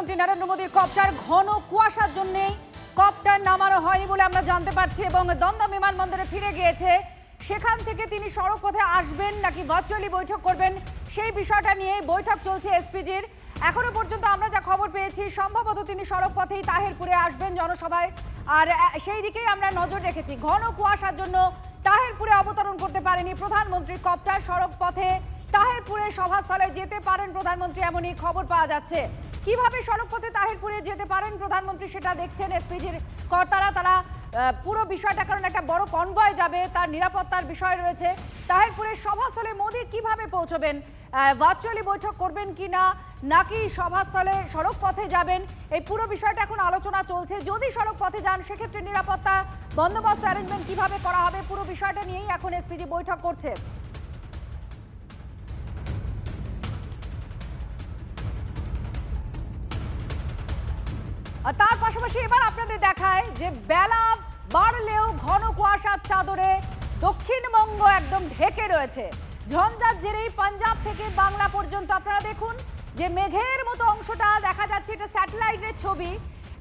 প্রধানমন্ত্রী নরেন্দ্র মোদীর কপ্টার ঘন কুয়াশার জন্যই কপ্টার নামানো হয়নি বলে আমরা জানতে পারছি এবং দমদম বিমানবন্দরে ফিরে গিয়েছে। সেখান থেকে তিনি সড়ক পথে আসবেন নাকি ভার্চুয়ালি বৈঠক করবেন সেই বিষয়টা নিয়ে বৈঠক চলছে এসপিজির। এখনো পর্যন্ত আমরা যা খবর পেয়েছি সম্ভবত তিনি সড়ক পথেই তাহিরপুরে আসবেন জনসভায়, আর সেই দিকেই আমরা নজর রেখেছি। ঘন কুয়াশার জন্য তাহিরপুরে অবতরণ করতে পারেনি প্রধানমন্ত্রী কপ্টার। সড়ক পথে তাহিরপুরে সভাস্থলে যেতে পারেন প্রধানমন্ত্রী এমনই খবর পাওয়া যাচ্ছে। কিভাবে সড়ক পথে তাহিরপুরে যেতে পারেন প্রধানমন্ত্রী সেটা দেখছেন এসপিজির কর্তারা। তারা পুরো বিষয়টা, কারণ একটা বড় কনভয় যাবে, তার নিরাপত্তার বিষয় রয়েছে। তাহিরপুরের সভাস্থলে মোদী কিভাবে পৌঁছবেন, ভার্চুয়ালি বৈঠক করবেন কি না, নাকি সভাস্থলে সড়ক পথে যাবেন, এই পুরো বিষয়টা এখন আলোচনা চলছে। যদি সড়ক পথে যান সেক্ষেত্রে নিরাপত্তা বন্দোবস্ত অ্যারেঞ্জমেন্ট কিভাবে করা হবে, পুরো বিষয়টা নিয়েই এখন এসপিজি বৈঠক করছে। আর তার পাশাপাশি এবার আপনাদের দেখায় যে বেলা বাড়লেও ঘন কুয়াশার চাদরে দক্ষিণবঙ্গ একদম ঢেকে রয়েছে। ঝঞ্ঝার জেরেই পাঞ্জাব থেকে বাংলা পর্যন্ত আপনারা দেখুন যে মেঘের মতো অংশটা দেখা যাচ্ছে, এটা স্যাটেলাইটের ছবি।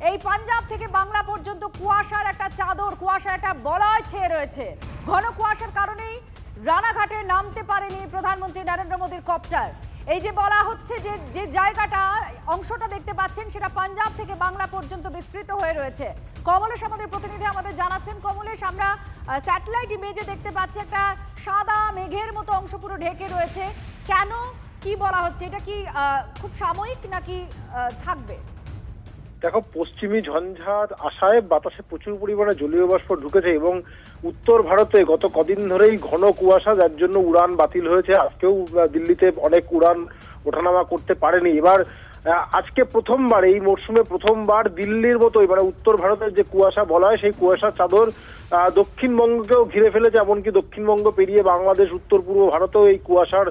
এই পাঞ্জাব থেকে বাংলা পর্যন্ত কুয়াশার একটা চাদর, কুয়াশার একটা বলয় ছেয়ে রয়েছে। ঘন কুয়াশার কারণেই রানাঘাটে নামতে পারেনি প্রধানমন্ত্রী নরেন্দ্র মোদীর কপ্টার। এই যে বলা হচ্ছে যে জায়গাটা, অংশটা দেখতে পাচ্ছেন সেটা পাঞ্জাব থেকে বাংলা পর্যন্ত বিস্তৃত হয়ে রয়েছে। কমলেশ আমাদের প্রতিনিধি আমাদের জানাচ্ছেন। কমলেশ, আমরা স্যাটেলাইট ইমেজে দেখতে পাচ্ছি একটা সাদা মেঘের মতো অংশ পুরো ঢেকে রয়েছে। কেন, কি বলা হচ্ছে, এটা কি খুব সাময়িক নাকি থাকবে? দেখো, পশ্চিমী ঝঞ্ঝার আশায় বাতাসে প্রচুর পরিমাণে জলীয় বাষ্প ঢুকেছে এবং উত্তর ভারতে গত কদিন ধরেই ঘন কুয়াশা, যার জন্য উড়ান বাতিল হয়েছে। আজকেও দিল্লিতে অনেক উড়ান ওঠানামা করতে পারেনি। এবার আজকে প্রথমবার, এই মরশুমে প্রথমবার দিল্লির মতো এবারে উত্তর ভারতের যে কুয়াশা বলা হয় সেই কুয়াশার চাদর দক্ষিণবঙ্গকেও ঘিরে ফেলেছে। এমনকি দক্ষিণবঙ্গ পেরিয়ে বাংলাদেশ, উত্তর পূর্ব ভারতেও এই কুয়াশার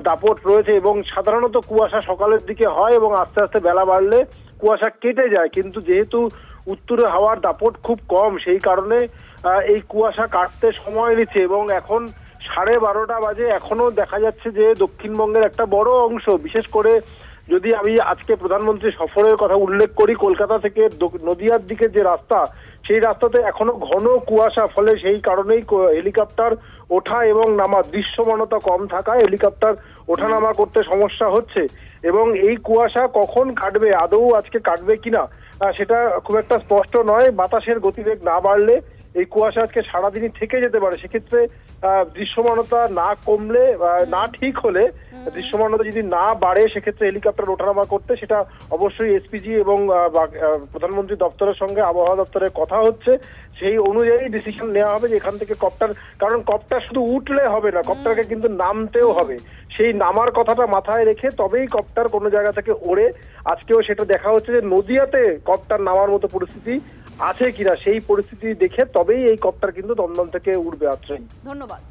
দাপট রয়েছে এবং সাধারণত কুয়াশা সকালের দিকে হয় এবং আস্তে আস্তে বেলা বাড়লে কুয়াশা কেটে যায়। কিন্তু যেহেতু উত্তরে হাওয়ার দাপট খুব কম, সেই কারণে এই কুয়াশা কাটতে সময় নিচ্ছে এবং এখন 12:30 বাজে। এখনো দেখা যাচ্ছে যে দক্ষিণবঙ্গের একটা বড় অংশ, বিশেষ করে যদি আমি আজকে প্রধানমন্ত্রী সফরের কথা উল্লেখ করি, কলকাতা থেকে নদিয়ার দিকে যে রাস্তা, সেই রাস্তাতে এখনো ঘন কুয়াশা। ফলে সেই কারণেই হেলিকপ্টার ওঠা এবং নামা, দৃশ্যমানতা কম থাকায় হেলিকপ্টার ওঠানামা করতে সমস্যা হচ্ছে। এবং এই কুয়াশা কখন কাটবে, আদৌ আজকে কাটবে কিনা সেটা খুব একটা স্পষ্ট নয়। বাতাসের গতিবেগ না বাড়লে এই কুয়াশা আজকে সারাদিনই থেকে যেতে পারে। সেক্ষেত্রে দৃশ্যমানতা না কমলে, না ঠিক হলে, দৃশ্যমানতা যদি না বাড়ে, সেক্ষেত্রে হেলিকপ্টার ওঠানামা করতে সেটা অবশ্যই এসপিজি এবং প্রধানমন্ত্রী দপ্তরের সঙ্গে আবহাওয়া দপ্তরের কথা হচ্ছে। সেই অনুযায়ী ডিসিশন নেওয়া হবে যে এখান থেকে কপ্টার, কারণ কপ্টার শুধু উঠলে হবে না, কপ্টারকে কিন্তু নামতেও হবে। সেই নামার কথাটা মাথায় রেখে তবেই কপ্টার কোনো জায়গা থেকে ওড়ে। আজকেও সেটা দেখা হচ্ছে যে নদিয়াতে কপ্টার নামার মতো পরিস্থিতি আছে কিনা, সেই পরিস্থিতি দেখে তবেই এই কপ্টার কিন্তু দমদম থেকে উঠবে। আশ্রয়। ধন্যবাদ।